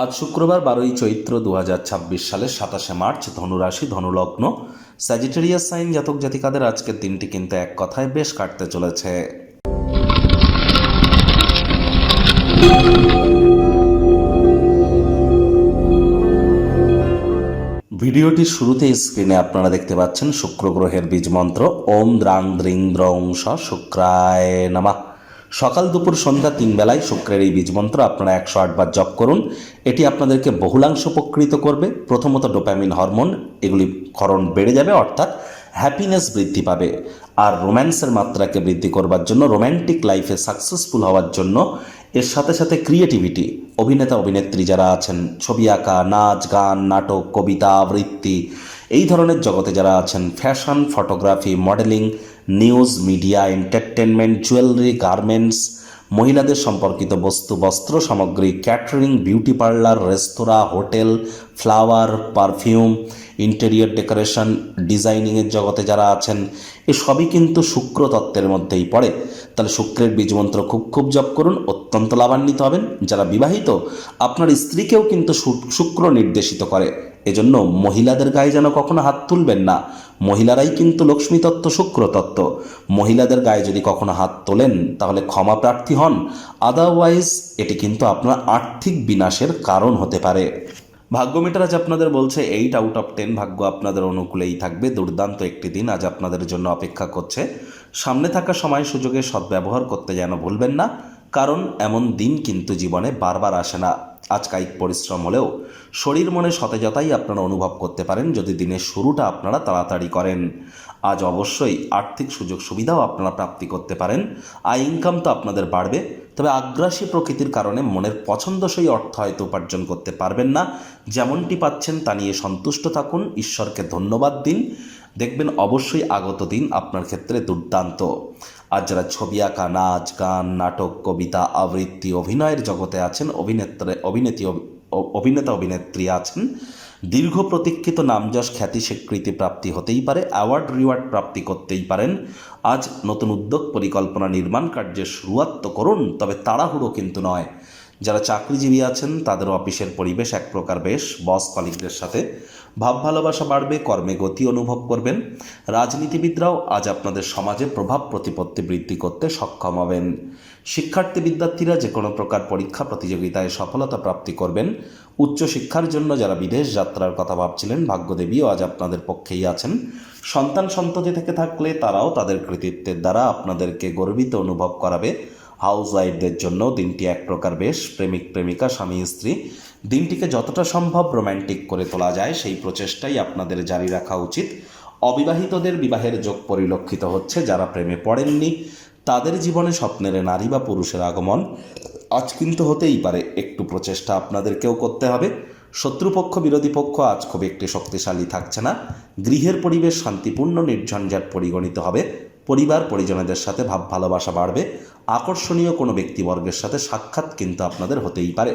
আজ শুক্রবার 12ই চৈত্র 2026 সালের 27শে মার্চ, ধনুরাশি, ধনুলগ্ন, স্যাজিটেরিয়াস সাইন জাতক জাতিকাদের আজকের দিনটি কিন্তু এক কথায় বেশ কাটতে চলেছে। ভিডিওটির শুরুতেই স্ক্রিনে আপনারা দেখতে পাচ্ছেন শুক্র গ্রহের বীজ মন্ত্র ওম দ্রাং দ্রিং দ্রং স শুক্রায় নমঃ। সকাল দুপুর সন্ধ্যা 3 বেলায় শুক্রের এই বীজ মন্ত্র আপনারা 108 বার জপ করুন। এটি আপনাদেরকে বহুলাংশ উপকৃত করবে। প্রথমত ডোপামিন হরমোন এগুলি ক্ষরণ বেড়ে যাবে, অর্থাৎ হ্যাপিনেস বৃদ্ধি পাবে। আর রোম্যান্সের মাত্রাকে বৃদ্ধি করবার জন্য, রোম্যান্টিক লাইফে সাকসেসফুল হওয়ার জন্য, এর সাথে সাথে ক্রিয়েটিভিটি, অভিনেতা অভিনেত্রী যারা আছেন, ছবি আঁকা, নাচ গান, নাটক, কবিতা আবৃত্তি, এই ধরনের জগতে যারা আছেন, fashion, photography, modelling, news, media, entertainment, jewellery, garments, মহিলাদের সম্পর্কিত বস্তু, বস্ত্র সামগ্রী, ক্যাটারিং, বিউটি পার্লার, রেস্তোরাঁ, hotel, flower, perfume, interior decoration, ডিজাইনিংয়ের জগতে যারা আছেন, এ সবই কিন্তু শুক্র তত্ত্বের মধ্যেই পড়ে। তাহলে শুক্রের বীজমন্ত্র খুব জপ করুন, অত্যন্ত লাভান্বিত হবেন। যারা বিবাহিত, আপনার স্ত্রীকেও কিন্তু শুক্র নির্দেশিত করে। এজন্য মহিলাদের গায়ে যেন কখনো হাত তুলবেন না। মহিলারাই কিন্তু লক্ষ্মী তত্ত্ব, শুক্র তত্ত্ব। মহিলাদের গায়ে যদি কখনো হাত তোলেন তাহলে ক্ষমা প্রার্থী হন, আদারওয়াইজ এটি কিন্তু আপনার আর্থিক বিনাশের কারণ হতে পারে। ভাগ্য মিটার আজ আপনাদের বলছে 8 আউট অফ 10 ভাগ্য আপনাদের অনুকূলেই থাকবে। দুর্দান্ত একটি দিন আজ আপনাদের জন্য অপেক্ষা করছে। সামনে থাকা সময় সুযোগে সদ্ব্যবহার করতে যেন ভুলবেন না, কারণ এমন দিন কিন্তু জীবনে বারবার আসে না। আজ কায়িক পরিশ্রম হলেও শরীর মনে সতেজতাই আপনারা অনুভব করতে পারেন যদি দিনের শুরুটা আপনারা তাড়াতাড়ি করেন। আজ অবশ্যই আর্থিক সুযোগ সুবিধাও আপনারা প্রাপ্তি করতে পারেন। আয় ইনকাম তো আপনাদের বাড়বে, তবে আগ্রাসী প্রকৃতির কারণে মনের পছন্দসই অর্থ হয়তো উপার্জন করতে পারবেন না। যেমনটি পাচ্ছেন তা নিয়ে সন্তুষ্ট থাকুন, ঈশ্বরকে ধন্যবাদ দিন, দেখবেন অবশ্যই আগত দিন আপনার ক্ষেত্রে দুর্দান্ত। আর যারা ছবি আঁকা, নাচ গান, নাটক, কবিতা আবৃত্তি, অভিনয়ের জগতে আছেন, অভিনেতা অভিনেত্রী আছেন, দীর্ঘ প্রতীক্ষিত নামযশ খ্যাতি স্বীকৃতি প্রাপ্তি হতেই পারে, অ্যাওয়ার্ড রিওয়ার্ড প্রাপ্তি করতেই পারেন। আজ নতুন উদ্যোগ পরিকল্পনা নির্মাণ কার্যের শুরুয়াত তো করুন, তবে তাড়াহুড়ো কিন্তু নয়। যারা চাকরিজীবী আছেন তাদেরও অফিসের পরিবেশ এক প্রকার বেশ, বস কলিগদের সাথে ভাব ভালোবাসা বাড়বে, কর্মে গতি অনুভব করবেন। রাজনীতিবিদরাও আজ আপনাদের সমাজে প্রভাব প্রতিপত্তি বৃদ্ধি করতে সক্ষম হবেন। শিক্ষার্থী বিদ্যার্থীরা যে কোনো প্রকার পরীক্ষা প্রতিযোগিতায় সফলতা প্রাপ্তি করবেন। উচ্চশিক্ষার জন্য যারা বিদেশ যাত্রার কথা ভাবছিলেন, ভাগ্যদেবীও আজ আপনাদের পক্ষেই আছেন। সন্তান সন্ততি থেকে থাকলে তারাও তাদের কৃতিত্বের দ্বারা আপনাদেরকে গর্বিত অনুভব করাবে। হাউস ওয়াইফদের জন্য দিনটি এক প্রকার বেশ, প্রেমিক প্রেমিকা, স্বামী স্ত্রী, দিনটিকে যতটা সম্ভব রোম্যান্টিক করে তোলা যায় সেই প্রচেষ্টাই আপনাদের জারি রাখা উচিত। অবিবাহিতদের বিবাহের যোগ পরিলক্ষিত হচ্ছে। যারা প্রেমে পড়েননি তাদের জীবনে স্বপ্নের নারী বা পুরুষের আগমন আজ কিন্তু হতেই পারে। একটু প্রচেষ্টা আপনাদেরকেও করতে হবে। শত্রুপক্ষ বিরোধী পক্ষ আজ খুব একটি শক্তিশালী থাকছে না। গৃহের পরিবেশ শান্তিপূর্ণ নির্ঝঞ্ঝাট পরিগণিত হবে। পরিবার পরিজনদের সাথে ভাব ভালোবাসা বাড়বে। আকর্ষণীয় কোনো ব্যক্তিবর্গের সাথে সাক্ষাৎ কিন্তু আপনাদের হতেই পারে।